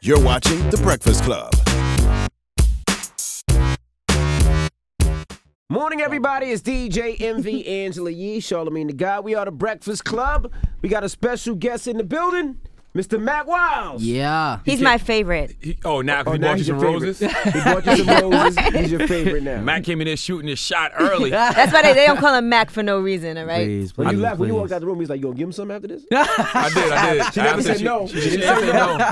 You're watching The Breakfast Club. Morning, everybody. It's DJ MV, Angela Yee, Charlamagne the God. We are The Breakfast Club. We got a special guest in the building, Mr. Mack Wiles. Yeah. He's my favorite. Now he bought you some roses? He bought you some roses. He's your favorite now. Mack came in there shooting his shot early. That's why they don't call him Mack for no reason, all right? Please, When you left, when you please. walked out the room, he's like, you gonna give him something after this? I did. She never said no. She didn't say no.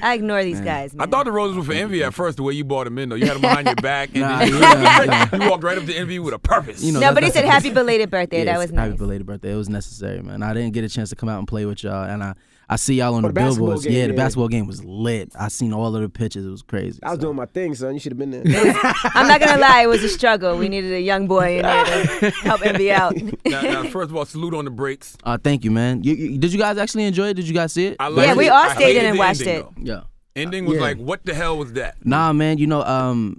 I ignore these guys, man. I thought the roses were for Envy at first, the way you bought them in, though. You had them behind your back. And Nah, then you walked right up to Envy with a purpose. You know, No, but he said happy belated birthday. Yeah, That was nice. Happy belated birthday. It was necessary, man. I didn't get a chance to come out and play with y'all, and I see y'all on Oh, the the basketball billboards. game, Yeah, the yeah. basketball game was lit. I seen all of the pictures. It was crazy. I was doing my thing, son. You should have been there. I'm not going to lie. It was a struggle. We needed a young boy in there to help Envy out. Now, first of all, salute on the breaks. Thank you, man. Did you guys actually enjoy it? Did you guys see it? I liked Yeah, we it. all I stayed hated in and the watched ending, it. though. Yeah. Ending was Yeah. like, what the hell was that? Nah, man. You know,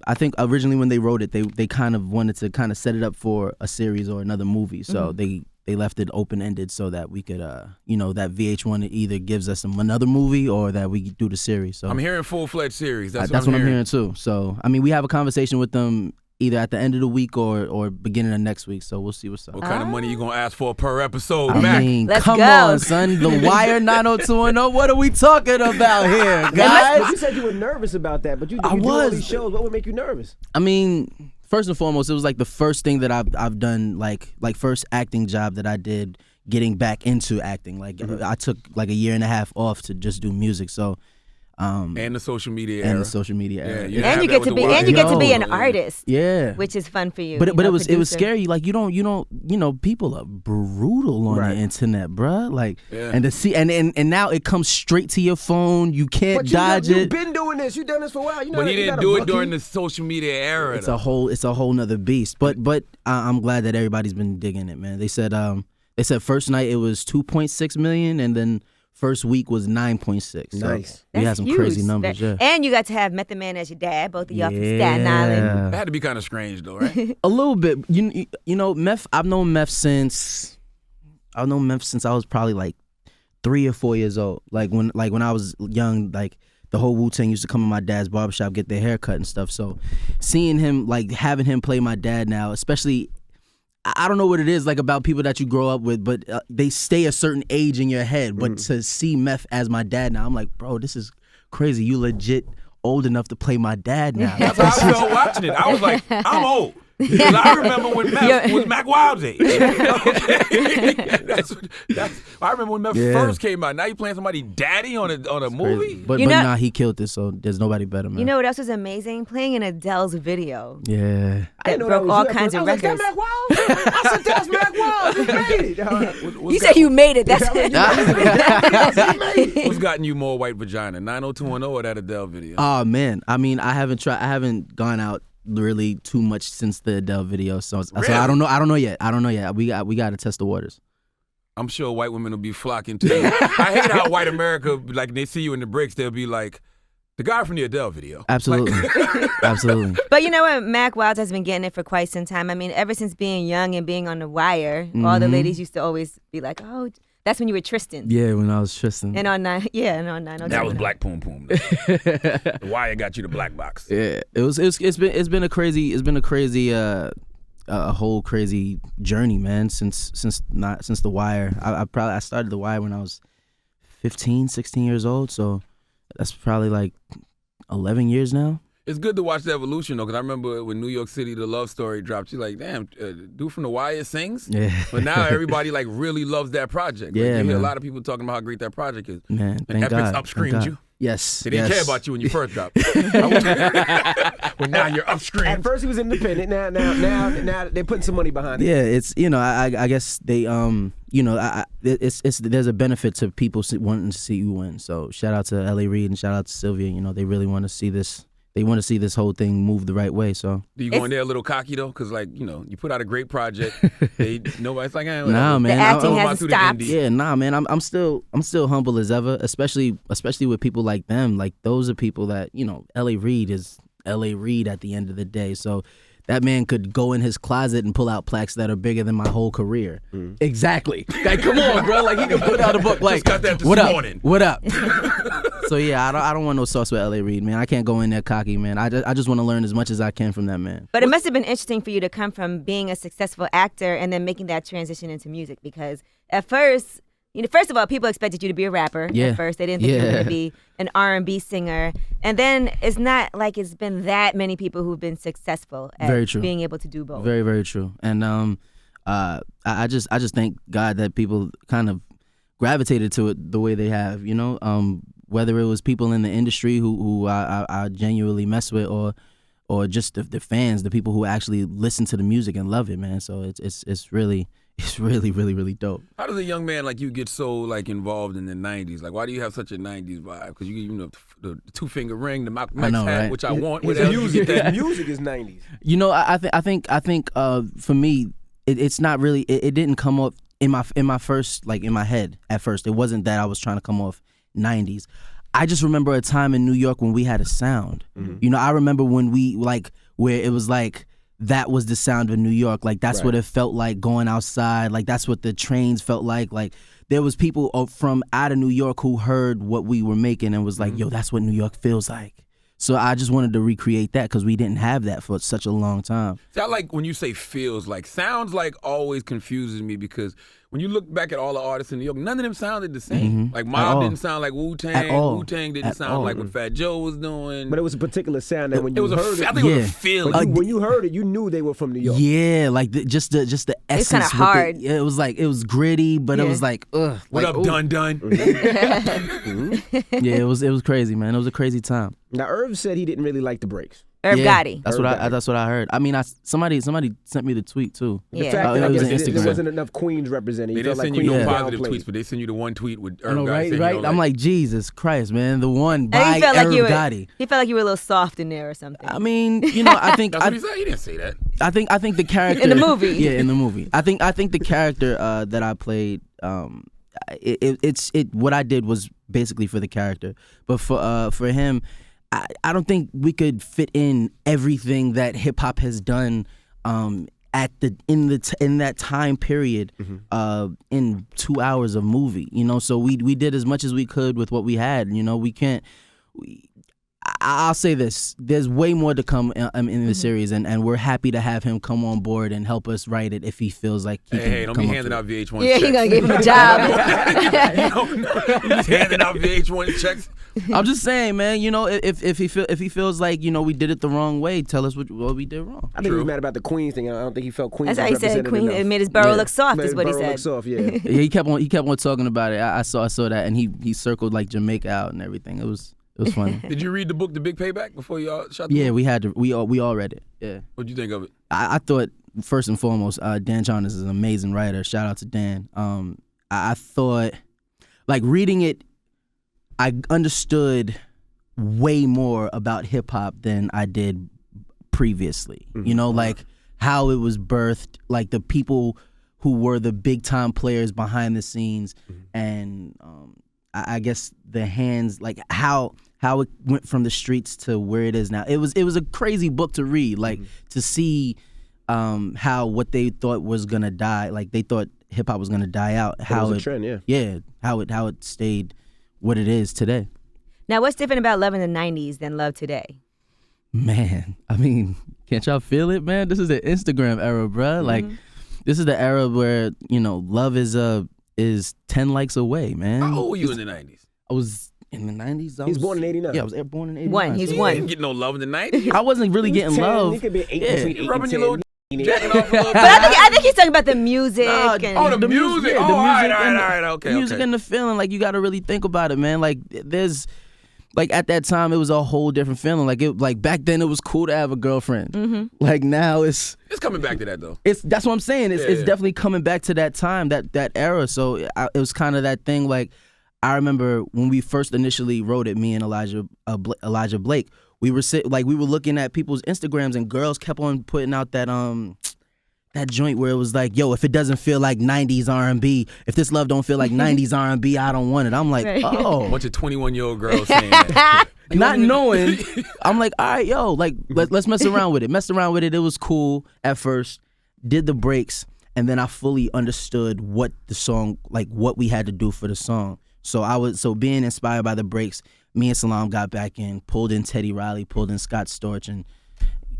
I think originally when they wrote it, they kind of wanted to kind of set it up for a series or another movie. So they left it open ended so that we could, that VH1 either gives us another movie or that we do the series. So I'm hearing full-fledged series. That's what I'm hearing too. So I mean, we have a conversation with them either at the end of the week or beginning of next week. So we'll see what's up. What kind of money you going to ask for per episode, I Mack? mean, Let's come go. on, son. The Wire 90210. What are we talking about here, But guys? you said you were nervous about that, but you I do all was. these shows. What would make you nervous? I mean, first and foremost, it was like the first thing that I've done, like first acting job that I did, getting back into acting. Like I took like a year and a half off to just do music. So. And the social media era. And the social media era. you And you have that get with to the be Wire. and you get to be an No. artist, Yeah. which is fun for you. But you it know, was producer. scary. Like you don't people are brutal on Right. the internet, bruh. Like Yeah. and to see and now it comes straight to your phone. You can't But dodge you've it. been doing this. You've done this for a while. You know, But he you didn't got a do it rookie. during the social media era, It's though. a whole nother beast. But I'm glad that everybody's been digging it, man. They said first night it was 2.6 million, and then first week was 9.6. So Nice. we had That's some huge. crazy numbers. Yeah. And you got to have Method Man as your dad, both of y'all from Staten Island. That had to be kind of strange, though, right? A little bit. You know, Meth. I've known Meth since I was probably like 3 or 4 years old. Like when I was young, like the whole Wu-Tang used to come in my dad's barbershop, get their hair cut and stuff. So seeing him, like having him play my dad now, especially, I don't know what it is like about people that you grow up with, but they stay a certain age in your head. But to see Meth as my dad now, I'm like, bro, this is crazy. You legit old enough to play my dad now. That's how I felt watching it. I was like, I'm old. Because I remember when Meth was Mack Wild's age. I remember when Meth first came out. Now you playing somebody daddy on a movie? But You know- nah, he killed it, so there's nobody better, man. You know what else was amazing? Playing in Adele's video. Yeah. I That didn't know broke was all you at kinds first. of I was records. Like, that Mack Wiles? I said, that's Mack Wiles. He made it. You said you made it. That's What's gotten you more white vagina, 90210 or that Adele video? Oh man, I mean, I haven't gone out really too much since the Adele video, so I don't know yet. We got to test the waters. I'm sure white women will be flocking to you. I hate how white America, like, they see you in the breaks, they'll be like, the guy from the Adele video. Absolutely, absolutely. But you know what? Mack Wild has been getting it for quite some time. I mean, ever since being young and being on The Wire, all the ladies used to always be like, "Oh, that's when you were Tristan." Yeah, when I was Tristan. And on 9. That was Black Poom Poom. The Wire got you the black box. Yeah, it's been a crazy a whole crazy journey, man. Since The Wire. I started The Wire when I was 15, 16 years old, so that's probably like 11 years now. It's good to watch the evolution, though, because I remember when New York City, The Love Story dropped, you're like, damn, dude from The Wire sings? Yeah. But now everybody, like, really loves that project. Like, Yeah, you hear a man. lot of people talking about how great that project is. Man, And thank Epix God. upscreened thank God. you. Yes. They didn't care about you when you first dropped. Well, now you're upstream. At first he was independent. Now they're putting some money behind it. Yeah, it's I guess they it's there's a benefit to people wanting to see you win. So shout out to L.A. Reid and shout out to Sylvia. They really want to see this. They want to see this whole thing move the right way. So Do you go in there a little cocky though? Because you put out a great project. Nobody's like, whatever. Nah, man. The acting I'm hasn't through the stopped. indie. Yeah, nah, man. I'm still humble as ever, especially with people like them. Like those are people that L.A. Reid is L.A. Reid at the end of the day. So that man could go in his closet and pull out plaques that are bigger than my whole career. Exactly. Like, come on, bro. Like he could put out a book like, Just got that this what up? morning. What up? So yeah, I don't want no sauce with L.A. Reid, man. I can't go in there cocky, man. I just want to learn as much as I can from that man. But it must have been interesting for you to come from being a successful actor and then making that transition into music, because at first, first of all, people expected you to be a rapper. Yeah. At first, they didn't think you were going to be an R&B singer, and then it's not like it's been that many people who've been successful at Very true. being able to do both. Very, very true. And I just thank God that people kind of gravitated to it the way they have. Whether it was people in the industry who I genuinely mess with, or just the fans, the people who actually listen to the music and love it, man. So it's really really dope. How does a young man like you get so like involved in the '90s? Like, why do you have such a '90s vibe? Because the 2-finger ring, the Mack hat, right? which I want. His music is 90s. I think for me, it's not really. It didn't come up in my first, like in my head at first. It wasn't that I was trying to come off '90s. I just remember a time in New York when we had a sound. Mm-hmm. I remember when we where it was like that was the sound of New York. Like that's what it felt like going outside. Like that's what the trains felt like. Like there was people from out of New York who heard what we were making and was like, yo, that's what New York feels like. So I just wanted to recreate that because we didn't have that for such a long time. See, I like when you say feels like. Sounds like always confuses me because when you look back at all the artists in New York, none of them sounded the same. Like Mob didn't sound like Wu-Tang. Wu-Tang didn't sound like what Fat Joe was doing. But it was a particular sound that when you heard it, I think it was a feeling. When you heard it, you knew they were from New York. Yeah, like just the essence. It's kind of hard. It was like it was gritty, but it was like ugh. What like, up, Dun Dun? Yeah, it was crazy, man. It was a crazy time. Now Irv said he didn't really like the breaks. Irv Gotti. That's what I heard. I mean, somebody sent me the tweet too. The fact that I guess there wasn't enough Queens represented. They didn't send you no positive tweets, but they send you the one tweet with Irv Gotti. Right. I'm like, Jesus Christ, man, the one by Irv Gotti. He felt like you were a little soft in there or something. I mean, I think that's what he said. He didn't say that. I think the character in the movie. Yeah, in the movie. I think the character that I played. It's what I did was basically for the character, but for him. I don't think we could fit in everything that hip hop has done in that time period in 2 hours of movie. So we did as much as we could with what we had. We can't. I'll say this: there's way more to come in the series, and we're happy to have him come on board and help us write it if he feels like he can. Hey, don't be handing out VH1 checks. Yeah, he's gonna give him a job. He's handing out VH1 checks. I'm just saying, man. If he feels like we did it the wrong way, tell us what we did wrong. I think he was mad about the Queens thing. I don't think he felt Queens. That's how he said Queens. It made his borough look soft. Is what he said. Look soft, yeah. Yeah, he kept on talking about it. I saw that, and he circled like Jamaica out and everything. It was funny. Did you read the book The Big Payback before y'all shot the book? We had to. We all read it. Yeah. What'd you think of it? I thought first and foremost, Dan Chalmers is an amazing writer. Shout out to Dan. I thought, like reading it, I understood way more about hip hop than I did previously. Like how it was birthed, like the people who were the big time players behind the scenes, and I guess the hands, like how it went from the streets to where it is now. It was a crazy book to read, like to see how what they thought was gonna die, like they thought hip hop was gonna die out. How it was a trend, how it stayed what it is today. Now, what's different about love in the 90s than love today? Man, I mean, can't y'all feel it, man? This is the Instagram era, bruh. Like, this is the era where, love is 10 likes away, man. How old were you in the 90s? I was in the 90s. He's born in 89. Yeah, I was born in 89. He's You one. didn't get no love in the 90s? I wasn't really getting 10, love. He could be 8 between 8 rubbing and your 10. little jacking off a little But I think he's talking about the music. the music. Yeah, all right. Okay. The music and the feeling, like you got to really think about it, man. Like there's, like at that time, it was a whole different feeling. Like back then, it was cool to have a girlfriend. Like now, it's coming back to that though. That's what I'm saying. It's definitely coming back to that time, that era. So it was kind of that thing. Like I remember when we first initially wrote it, me and Elijah Blake. We were looking at people's Instagrams, and girls kept on putting out that joint where it was like, yo, if it doesn't feel like 90s R&B, if this love don't feel like 90s R&B, I don't want it. I'm like, oh. A bunch of 21-year-old girls saying that. Not knowing, I'm like, all right, yo, like let's mess around with it. Messed around with it. It was cool at first. Did the breaks, and then I fully understood what the song, like what we had to do for the song. So being inspired by the breaks, me and Salam got back in, pulled in Teddy Riley, pulled in Scott Storch, and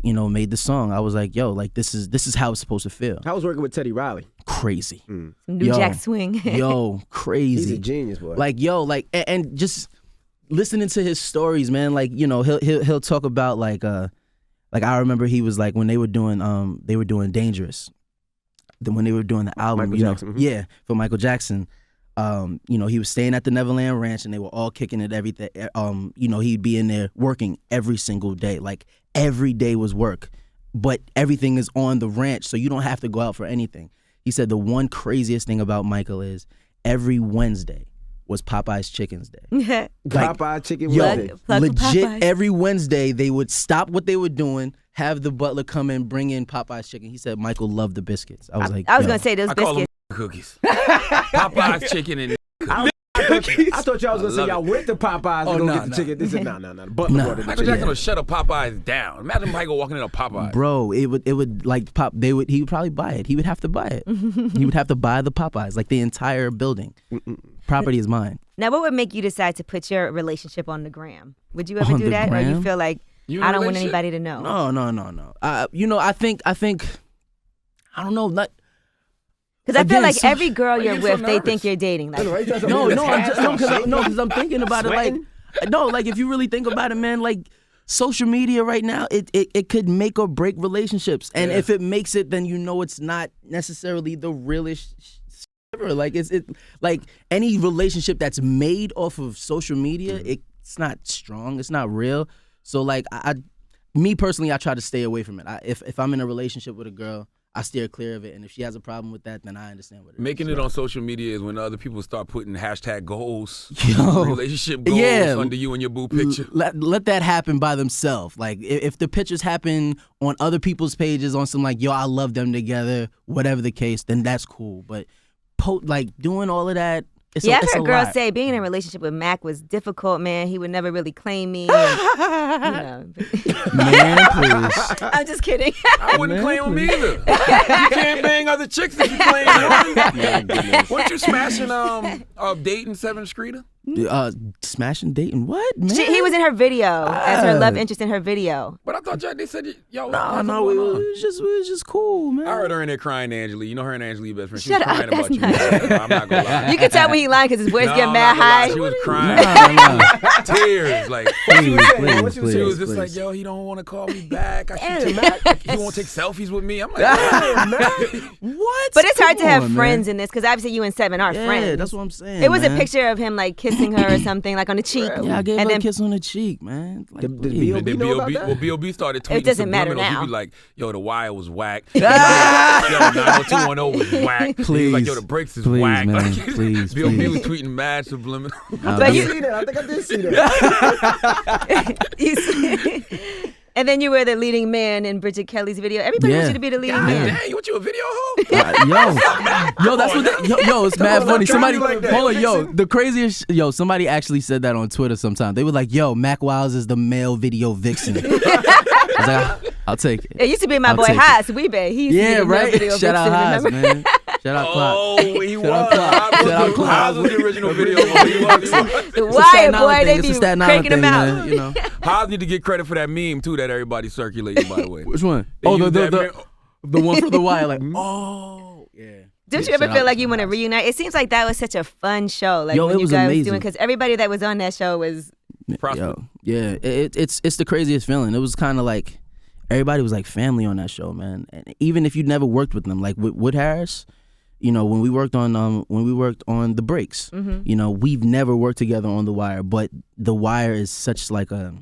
made the song. I was like, yo, like this is how it's supposed to feel. How was working with Teddy Riley? Crazy. New Jack Swing. Yo, crazy. He's a genius, boy. Like, yo, like, and just listening to his stories, man. Like, he'll talk about like I remember he was like when they were doing Dangerous, when they were doing the album, Michael Jackson. Yeah, for Michael Jackson. He was staying at the Neverland Ranch and they were all kicking it everything. He'd be in there working every single day. Like every day was work, but everything is on the ranch, so you don't have to go out for anything. He said the one craziest thing about Michael is every Wednesday was Popeye's Chicken's Day. Like, Popeye Chicken yo, Wednesday. legit every Wednesday they would stop what they were doing, have the butler come in, bring in Popeye's chicken. He said Michael loved the biscuits. I was like, I was gonna say those I call them biscuits. cookies. Popeye's chicken and cookies. I thought y'all was gonna say y'all went to Popeyes to go get the chicken. They said no. Butler brought it. Michael Jackson would shut a Popeyes down. Imagine Michael walking in a Popeyes. Bro, it would like pop. He would probably buy it. He would have to buy it. He would have to buy the Popeyes, like the entire building. Property is mine. Now, what would make you decide to put your relationship on the gram? Would you ever do that, or you feel like I don't want anybody to know? No. I think I don't know. Not. Because I feel like every girl you're with, they think you're dating. Like, because I'm thinking about it. Like, if you really think about it, man, like social media right now, it could make or break relationships, and if it makes it, then it's not necessarily the realest. Like it's like any relationship that's made off of social media, it's not strong, it's not real. So like me personally, I try to stay away from it. If I'm in a relationship with a girl, I steer clear of it, and if she has a problem with that, then I understand what it is. Making it on social media is when other people start putting hashtag goals, relationship goals under you and your boo picture. Let that happen by themselves. Like if the pictures happen on other people's pages on some like, yo, I love them together, whatever the case, then that's cool. But like doing all of that, it's I've a heard girls lot. say being in a relationship with Mack was difficult, man. He would never really claim me. And, Man, please. I'm just kidding. I wouldn't claim him either. You can't bang other chicks if you claim him. Weren't you smashing dating 7th Streeter? Smashing dating? What, man? He was in her video as her love interest in her video. But I thought they said y'all. No, it was just cool, man. I heard her in there crying to Angela. You know her and Angela best friend. She Shut was crying up, about you. that's I'm not gonna lie. You can tell when he lying because his voice get I'm mad not gonna lie. high. She was crying. Tears. Like Please, she was just like, yo, he don't want to call me back. He won't take selfies with me. I'm like, man. What? But it's hard to have Come on, friends man. in this because obviously you and Seven are friends. Yeah, that's what I'm saying. It was man. a picture of him like kissing her or something, like on the cheek. Yeah, I gave and her then a kiss on the cheek, man. Like, Did please. B.O.B. know about that? Well, B.O.B. started tweeting. It doesn't matter subliminals. now. He'd be like, yo, the wire was whack. Yo, 90210 was whack. He was like, yo, the breaks is Please, whack. man. Like, Please, B.O.B. please. was tweeting mad subliminal. I think I did see that. And then you were the leading man in Bridget Kelly's video. Everybody wants you to be the leading man. Dang, you a video hoe? Yo, that's what. Yo, it's mad funny. Somebody, like that. hold on, yo, the craziest. Yo, somebody actually said that on Twitter. Sometime they were like, "Yo, Mack Wiles is the male video vixen." I was like, I'll take it. It used to be my I'll boy take it. Haas Weebe. He used to be the male video Shout out vixen, Haas, remember? man. Shout out Clock. Oh, he was. out Clock. Shout out Clock. Haas was the original video hoe. He was. The It's a Wire Staten boy, Island they thing. be It's a Staten cranking Island him thing, out. man, you know. Haas need to get credit for that meme too that everybody's circulating. By the way, Which one? They Oh, used that meme- the one for the Wire. Like, oh, yeah. Don't you Yeah, ever shout feel out like to you want to Haas. reunite? It seems like that was such a fun show. Like Yo, when it you was guys amazing. doing, because everybody that was on that show was. Prosper. Yo, yeah, it's the craziest feeling. It was kind of like everybody was like family on that show, man. And even if you'd never worked with them, like with Wood Harris, you know, when we worked on The Breaks, you know, we've never worked together on The Wire, but The Wire is such like a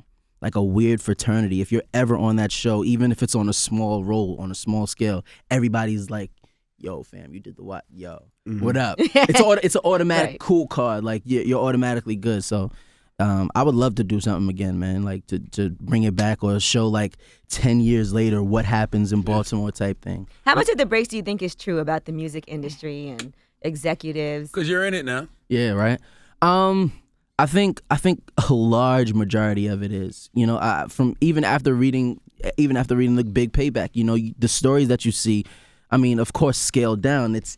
weird fraternity. If you're ever on that show, even if it's on a small role, on a small scale, everybody's like, yo, fam, you did The Wire, yo, what up? It's an automatic Right. cool card, like you're automatically good. So I would love to do something again, man, like to bring it back or show like 10 years later what happens in Baltimore type thing. How much of the breaks do you think is true about the music industry and executives? Because you're in it now. Yeah, right. I think a large majority of it is, you know, from even after reading the Big Payback, you know, the stories that you see, I mean, of course, scaled down. It's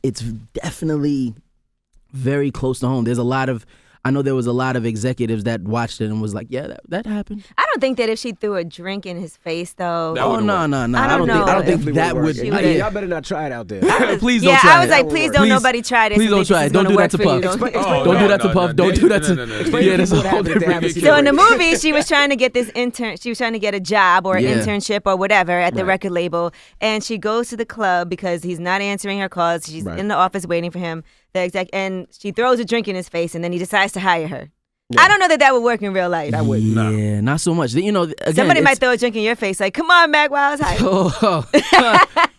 definitely very close to home. There's a lot of, I know there was a lot of executives that watched it and was like, yeah, that happened. I don't think that if she threw a drink in his face, though. That Oh wouldn't no. I I don't don't think Definitely that wouldn't would. work. Yeah. Y'all better not try it out there. Please don't Yeah, try I was it. like, please don't Please- nobody try this. Please and don't think try this it. is Don't gonna do that work to for you. Puff. Don't- Don't do that to Puff. Don't do that to. Yeah, that's a What whole happened if they have different. a So in the cigarette? movie, she was trying to get this she was trying to get a job or an Yeah. internship or whatever at the Right. record label, and she goes to the club because he's not answering her calls. She's Right. in the office waiting for him. And she throws a drink in his face, and then he decides to hire her. I don't know that would work in real life. That would Yeah, not so much. You know, again, Somebody might it's- throw a drink in your face, like, "Come on, Mack, while I was hired." Oh,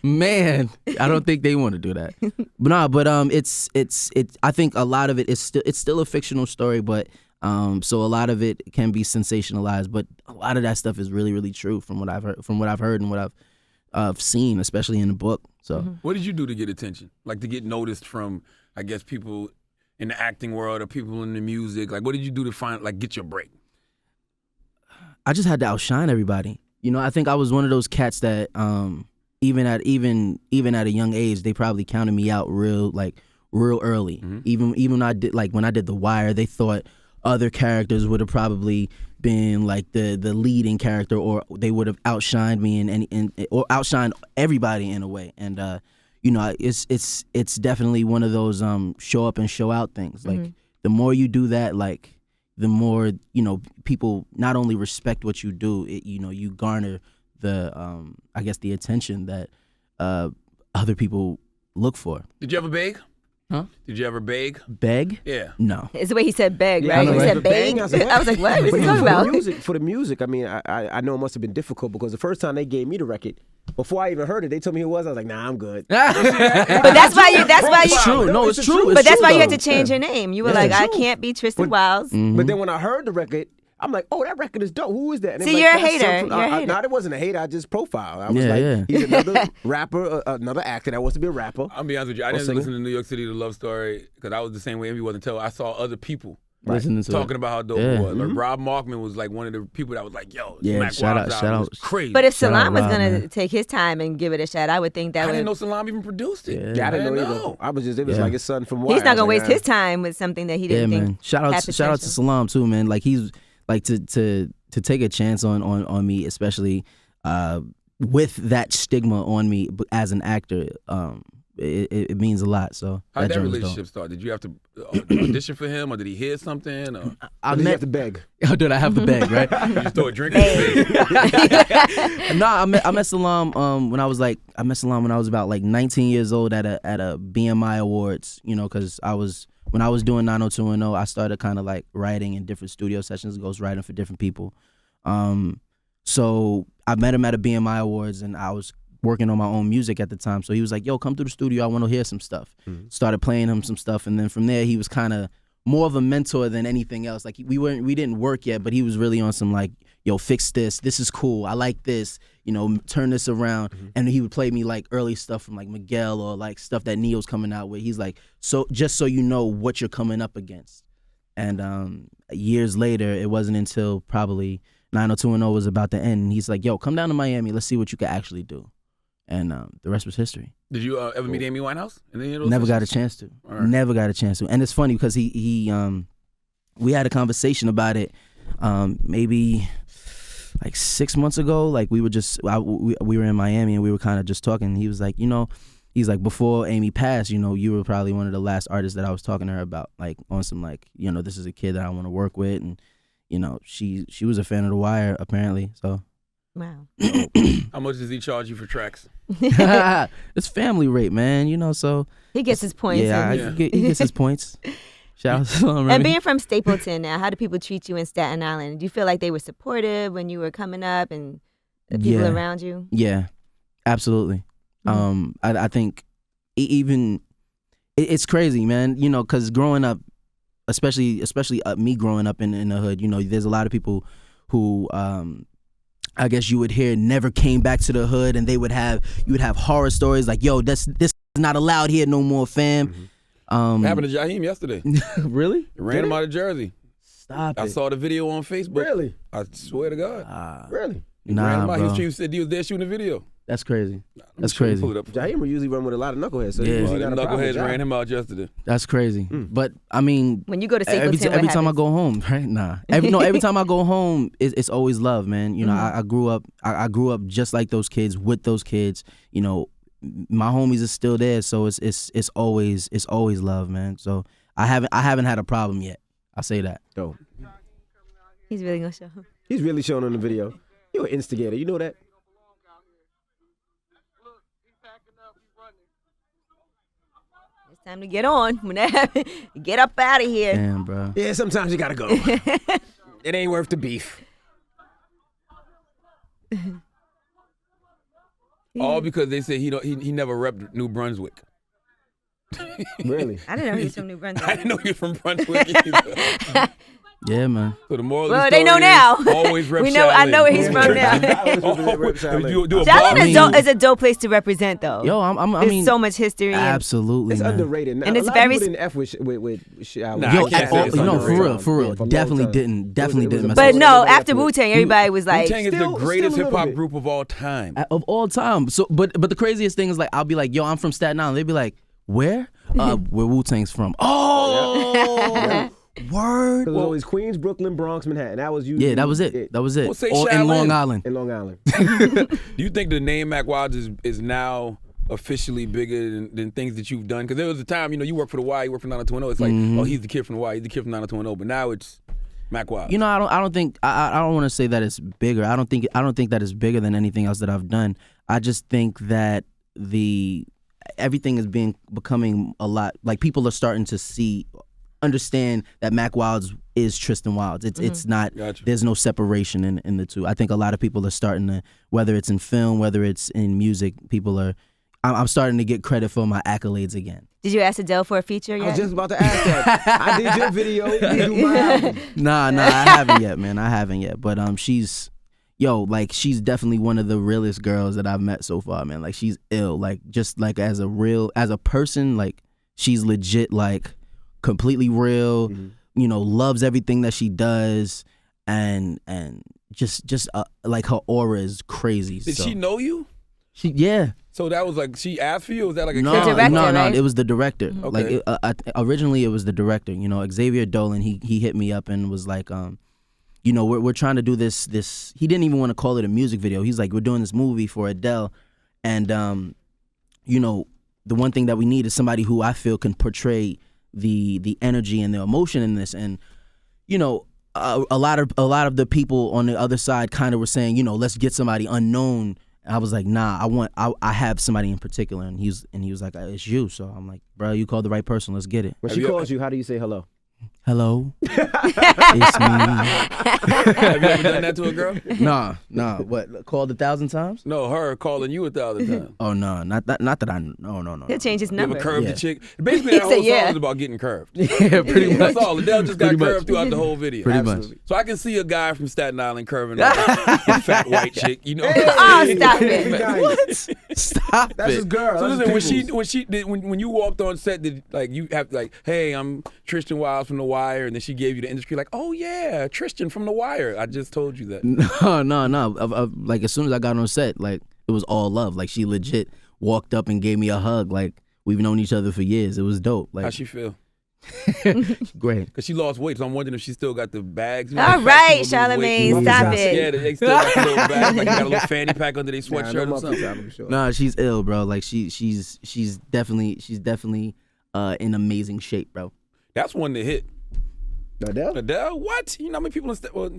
man, I don't think they want to do that. But it's I think a lot of it is still a fictional story, but so a lot of it can be sensationalized, but a lot of that stuff is really, really true from what I've heard and what I've seen, especially in the book. So What did you do to get attention? Like to get noticed from, I guess, people in the acting world or people in the music? Like, what did you do to get your break? I just had to outshine everybody. You know, I think I was one of those cats that even at a young age, they probably counted me out real early. Mm-hmm. Even when I did The Wire, they thought other characters would have probably been like the leading character, or they would have outshined me or outshined everybody in a way. And you know, it's definitely one of those show up and show out things. Like the more you do that, like the more, you know, people not only respect what you do, you garner the I guess the attention that other people look for. Did you ever beg? Huh? Did you ever beg? Beg? Yeah. No. It's the way he said "beg," Yeah, right? I know, He right? said "beg." I was like, "What? What's he talking about?" For the music, I mean, I know it must have been difficult because the first time they gave me the record, before I even heard it, they told me who it was. I was like, nah, I'm good. But that's why you. It's true. No, it's true. But that's why you had though. to change your name. You were Yeah. like, It's I true. can't be Tristan Wiles. But then when I heard the record, I'm like, oh, that record is dope. Who is that? And See, they were you're a like, "That's hater. something-" You're a hater. No, it wasn't a hater. I just profiled. I was Yeah, like, yeah. he's another rapper, another actor that wants to be a rapper. I'll be honest with you. I Or didn't singer. listen to New York City, The Love Story, because I was the same way Envy wasn't until I saw other people Listening to talking it. about how dope Yeah. it was. Like Rob Markman was like one of the people that was like, yo, Yeah, Mack shout Wilds out- album shout was out. crazy. But if Shout out Salam was Rob, gonna man. take his time and give it a shot, I would think that I would. didn't know Salam even produced it. Yeah, I didn't know either. know. I was just, it was Yeah. like his son from Wire. He's not I was gonna like, waste his time with something that he Yeah, didn't man. think. Shout out had to potential. Salam too, man. Like he's like to take a chance on me, especially with that stigma on me as an actor. It means a lot. So How did that joint was relationship start? Did you have to audition for him, or did he hear something? Or I Did you met. have to beg? Oh, did I have to beg, right? you just throw a drink in his face? No, I met Salam when I was about like 19 years old at a BMI Awards. You know, because when I was doing 90210, I started kind of like writing in different studio sessions, ghostwriting for different people. So I met him at a BMI Awards, and I was working on my own music at the time. So he was like, "Yo, come through the studio. I want to hear some stuff." Started playing him some stuff, and then from there he was kind of more of a mentor than anything else. Like we didn't work yet, but he was really on some like, "Yo, fix this. This is cool. I like this. You know, turn this around." And he would play me like early stuff from like Miguel or like stuff that Neo's coming out with. He's like, "So just so you know what you're coming up against." And years later, it wasn't until probably 90210 was about to end, and he's like, "Yo, come down to Miami. Let's see what you can actually do." And the rest was history. Did you ever meet Amy Winehouse? In any of those Never got a sessions? chance to. Alright. Never got a chance to. And it's funny because we had a conversation about it maybe like 6 months ago. Like we were in Miami and we were kind of just talking. He was like, he's like, before Amy passed, you were probably one of the last artists that I was talking to her about, like on some like, this is a kid that I want to work with. And, she was a fan of The Wire apparently. So. Wow. How much does he charge you for tracks? It's family rate, man. So He gets his points. yeah, and he gets his points. Shout out to him. And being from Stapleton now, how do people treat you in Staten Island? Do you feel like they were supportive when you were coming up and the people Yeah. around you? Yeah, absolutely. I think even it's crazy, man. Because growing up, especially me growing up in the hood, there's a lot of people who I guess you would hear never came back to the hood, and you would have horror stories like, "Yo, this is not allowed here no more, fam." It happened to Jaheim yesterday. Really? It ran him out of Jersey. Stop it. I saw the video on Facebook. Really? I swear to God. Really? He ran Nah, him out. bro. He said he was there shooting the video. That's crazy. That's crazy. Pull it up. Jaheim usually run with a lot of knuckleheads. So Yeah. yeah, Them knuckleheads ran him out yesterday. That's crazy. But I mean, When you go to every Stapleton, time I go home, right? Nah. Every time I go home, it's always love, man. You know, I grew up just like those kids, with those kids. You know, my homies are still there, so it's always love, man. So I haven't had a problem yet. I say that. Dope. He's really gonna show him. He's really showing on the video. You're an instigator. You know that? It's time to get on. When that happens, get up out of here. Damn, bro. Yeah, sometimes you gotta go. It ain't worth the beef. All because they say he never repped New Brunswick. Really? I didn't know he was from New Brunswick. I didn't know he was from Brunswick either. Yeah, man. So the moral of Well, the they know story now. is always rep We know. I know where he's Shaolin. from now. You do a Shaolin bar- is a dope place to represent, though. Yo, I There's mean, so much history. And absolutely, It's man. underrated. Now, And it's a lot very of people didn't F with Shaolin. Nah, Yo, I can't say it's for underrated. real, Yeah, for a definitely long time. didn't It was mess a- with but it. no, Everybody after F with- Wu-Tang, everybody was like, Wu-Tang is the Still greatest a little hip hop bit. group of all time. Of all time. So, but the craziest thing is like I'll be like, yo, I'm from Staten Island. They'd be like, where? Where Wu-Tang's from? Oh, word. Because it was always Queens, Brooklyn, Bronx, Manhattan. That was usually Yeah, that was it. That was it. Well, say Or in Shaolin. Long Island. in Long Island. Do you think the name Mack Wilds is now officially bigger than things that you've done? Because there was a time, you work for the Y, you work for 90210. It's like, oh, he's the kid from the Y, he's the kid from 90210. But now it's Mack Wilds. You know, I don't think I don't want to say that it's bigger. I don't think that it's bigger than anything else that I've done. I just think that everything is becoming a lot like people are starting to understand that Mack Wilds is Tristan Wilds. It's not. Gotcha. There's no separation in the two. I think a lot of people are starting to, whether it's in film, whether it's in music, I'm starting to get credit for my accolades again. did you ask Adele for a feature I yet? was just about to ask that. I did your video. You do my album. Nah, I haven't yet, man. I haven't yet. But she's definitely one of the realest girls that I've met so far, man. Like she's ill. Like just like as a person, like she's legit, like completely real. You know, loves everything that she does, and just like her aura is crazy. Did so. she know you? Yeah. So that was like, she asked for you? Or was that like a No, The director, no, right? it was the director. Okay. Like originally it was the director. You know, Xavier Dolan. He hit me up and was like, you know, we're trying to do this. He didn't even want to call it a music video. He's like, we're doing this movie for Adele, and you know, the one thing that we need is somebody who I feel can portray the energy and the emotion in this. And you know, a lot of the people on the other side kind of were saying, you know, let's get somebody unknown. I was like, nah, I have somebody in particular, and he was like, it's you. So I'm like, bro, you called the right person. Let's get it. When she calls you, how do you say hello? Hello, it's me. Have you ever done that to a girl? Nah. What? Called 1,000 times? No, her calling you 1,000 times. Oh no, not that. No. He'll change his You number. ever curved Yeah. the chick? Basically, that He said, whole yeah. song is about getting curved. Yeah, pretty much. That's all. Adele just got Pretty much. curved throughout the whole video. Pretty much. Absolutely. So I can see a guy from Staten Island curving a fat white chick, you know. Oh, stop it. Nice. Stop That's it. his girl. So That's listen, his people's. when you walked on set, did like you have to like, hey, I'm Tristan Wilds from The Wire, and then she gave you the industry like, oh yeah, Tristan from The Wire. I just told you that. No. Like as soon as I got on set, like it was all love. Like she legit walked up and gave me a hug. Like we've known each other for years. It was dope. Like How she feel? great. Because she lost weight, so I'm wondering if she still got the bags. You know, All like fat right, people lose weight. Charlamagne, stop it. Yeah, they still got the little bags, like they got a little fanny pack under their sweatshirt or something. Nah, she's ill, bro. Like she's definitely in amazing shape, bro. That's one to hit. Adele? Adele? What? You know how many people in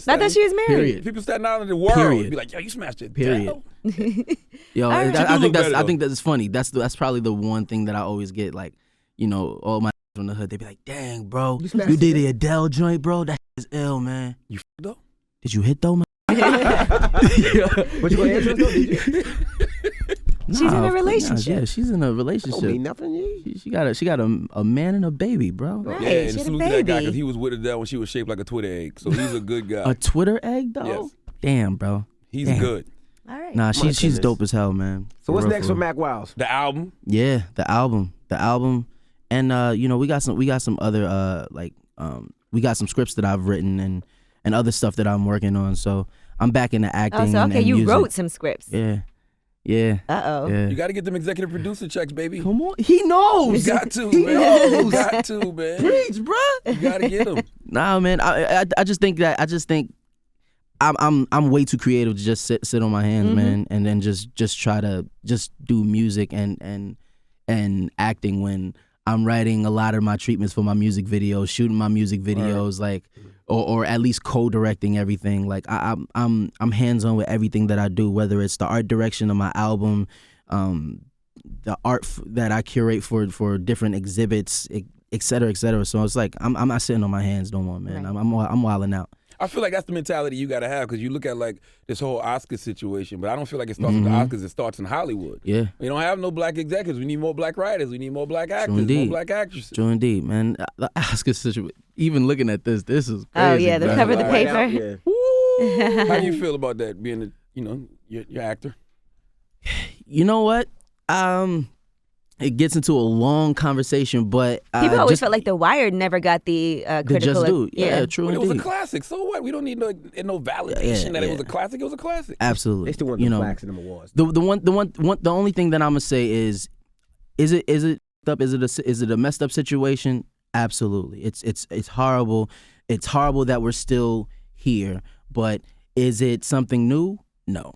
I thought she was married. Period. People Staten Island in the world Period. would be like, yo, you smashed it. Period. Yo, All right. I She do look better, I though. think that's funny. That's probably the one thing that I always get. Like, you know, all my from the hood, they be like, "Dang, bro, you smashed did it. the Adele joint, bro. That is ill, man. You though? Did you hit though, man?" But you gonna answer us though, did you? She's in Nah, a of course not. relationship. Yeah, she's in a Don't mean relationship. nothing to you. She got a man and a baby, bro. Right, Yeah, and she had a salute to that guy baby. because he was with Adele when she was shaped like a Twitter egg. So he's a good guy. A Twitter egg, though. Yes. Damn, bro. He's Damn. good. All right. Nah, she's goodness. dope as hell, man. So what's real, next real. for Mack Wilds? The album. Yeah, the album, and you know, we got some other we got some scripts that I've written and other stuff that I'm working on. So I'm back into acting. Oh, so okay, and you music. wrote some scripts. Yeah, Yeah. Uh-oh. Yeah. You got to get them executive producer checks, baby. Come on. He knows. You got to, He man. knows. You got to, man. Preach, bruh. You got to get them. Nah, man. I just think I'm way too creative to just sit on my hands, man, and then just try to just do music and acting when I'm writing a lot of my treatments for my music videos, shooting my music videos, like, or at least co-directing everything. Like I'm hands-on with everything that I do, whether it's the art direction of my album, the art that I curate for different exhibits, et cetera, et cetera. So it's like I'm not sitting on my hands no more, man. Right. I'm wilding out. I feel like that's the mentality you got to have, because you look at like this whole Oscar situation, but I don't feel like it starts with the Oscars. It starts in Hollywood. Yeah. We don't have no black executives. We need more black writers. We need more black actors, more indeed. black actresses. True indeed, man. The Oscar situation. Even looking at this is crazy. Oh, yeah, the man. cover of the Right paper. out, yeah. Woo! How do you feel about that, being your actor? You know what? It gets into a long conversation, but People always just, felt like The Wire never got the they critical. just do. Yeah, true But it was a indeed. classic. So what? We don't need no validation that it was a classic. It was a classic. Absolutely. They still want you the know, plaques and them awards. the only thing that I'm gonna say is it up? Is it a messed up situation? Absolutely. It's horrible. It's horrible that we're still here. But is it something new? No.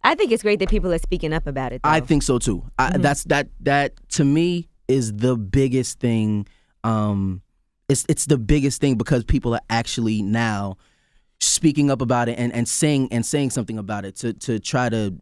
I think it's great that people are speaking up about it, though. I think so too. That to me is the biggest thing. It's the biggest thing, because people are actually now speaking up about it and saying something about it to try to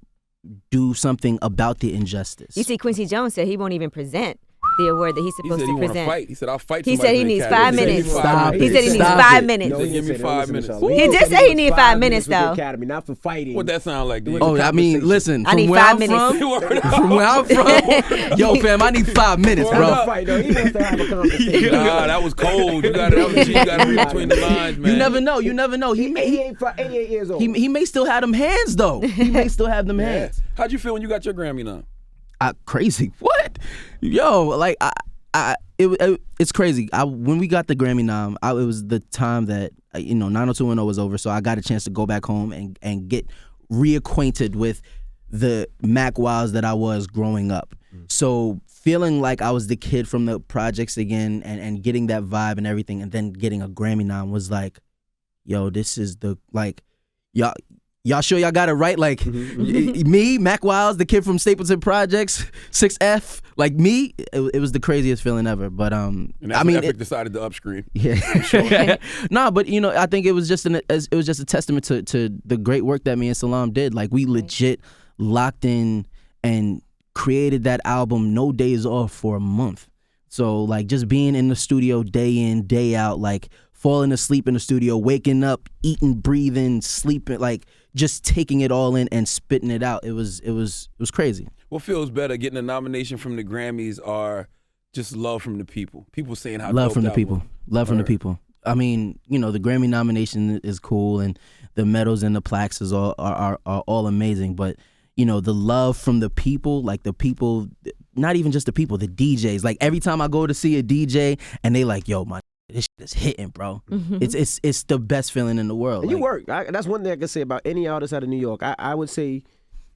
do something about the injustice. You see, Quincy Jones said he won't even present the award that he's He supposed said to he want to present. fight. He said, I'll fight He somebody said he for the needs Academy. 5 minutes. Stop He it. said he needs Stop 5 it. minutes. No, he give me didn't say that. 5 Listen, minutes. Charlie. Woo! He did say he needed 5 minutes, for the though. Academy, not for fighting. What that sound like? Doing Oh, the I mean, conversation. listen. I need From where 5 I'm minutes. from where I'm from, yo, fam, I need 5 minutes, Well, bro. not fight, though. He wants to have a conversation. Nah, that was cold. You got to read between the lines, man. You never know. You never know. He He may 88 years old. he may still have them hands though. He may still have them Yeah. hands. How'd you feel when you got your Grammy now? Crazy. What? Yo, like it's crazy. When we got the Grammy nom, it was the time that 90210 was over, so I got a chance to go back home and get reacquainted with the Mack Wilds that I was growing up. So feeling like I was the kid from the projects again, and getting that vibe and everything, and then getting a Grammy nom was like, yo, this is the y'all sure y'all got it right? Like me, Mack Wilds, the kid from Stapleton Projects, 6F, like me, it was the craziest feeling ever. But And that's when Epic decided to upscreen. yeah, nah, but I think it was just a testament to the great work that me and Salam did. Like we legit locked in and created that album, no days off, for a month. So like just being in the studio day in, day out, like falling asleep in the studio, waking up, eating, breathing, sleeping, like just taking it all in and spitting it out. It was crazy. What feels better, getting a nomination from the Grammys or just love from the people? People saying how Love dope from the that people. was. Love from the Word. people. I mean, the Grammy nomination is cool, and the medals and the plaques are all amazing. But the love from the people, like the people, not even just the people, the DJs. Like every time I go to see a DJ and they like, yo, this shit is hitting, bro. It's the best feeling in the world. And you Like, work. That's one thing I can say about any artist out of New York. I would say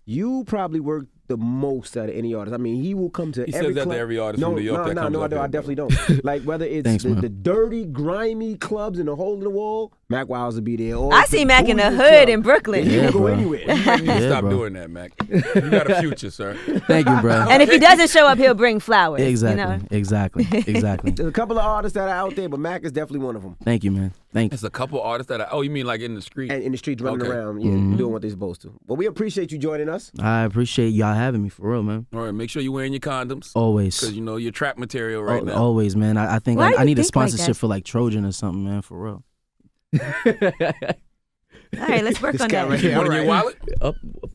you probably work the most out of any artist. I mean, he will come to He every says that club. to every artist from New York that comes up I here, definitely bro. don't. Like whether it's Thanks, man. the dirty, grimy clubs in the hole in the wall, Mack Wilds will be there. Or I see Mac in the bougie hood club. in Brooklyn. You Yeah, can go bro. anywhere. You need to stop bro. doing that, Mac. You got a future, sir. Thank you, bro. And if he doesn't show up, he'll bring flowers. Exactly. Exactly. There's a couple of artists that are out there, but Mack is definitely one of them. Thank you, man. Thank you. It's a couple artists that you mean like in the street? And in the streets running Okay. around, Mm-hmm. doing what they're supposed to. But we appreciate you joining us. I appreciate y'all having me, for real, man. All right, make sure you're wearing your condoms. Always. Because you're trap material right now. Always, man. I think Why do I you need a think like sponsorship that? for like Trojan or something, man, for real. All right, let's work This on guy that. right here. One in your wallet?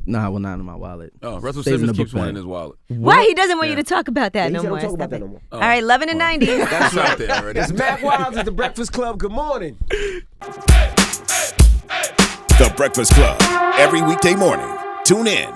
Nah, well, not in my wallet. Oh, Russell Stays in Simmons the keeps book one in bag. his wallet. Why he doesn't want you Yeah. to talk about that He no said more? don't talk about Stop that it. no more. All right, loving the 90s. That's out there already. It's Mack Wilds at the Breakfast Club. Good morning. The Breakfast Club. Every weekday morning. Tune in.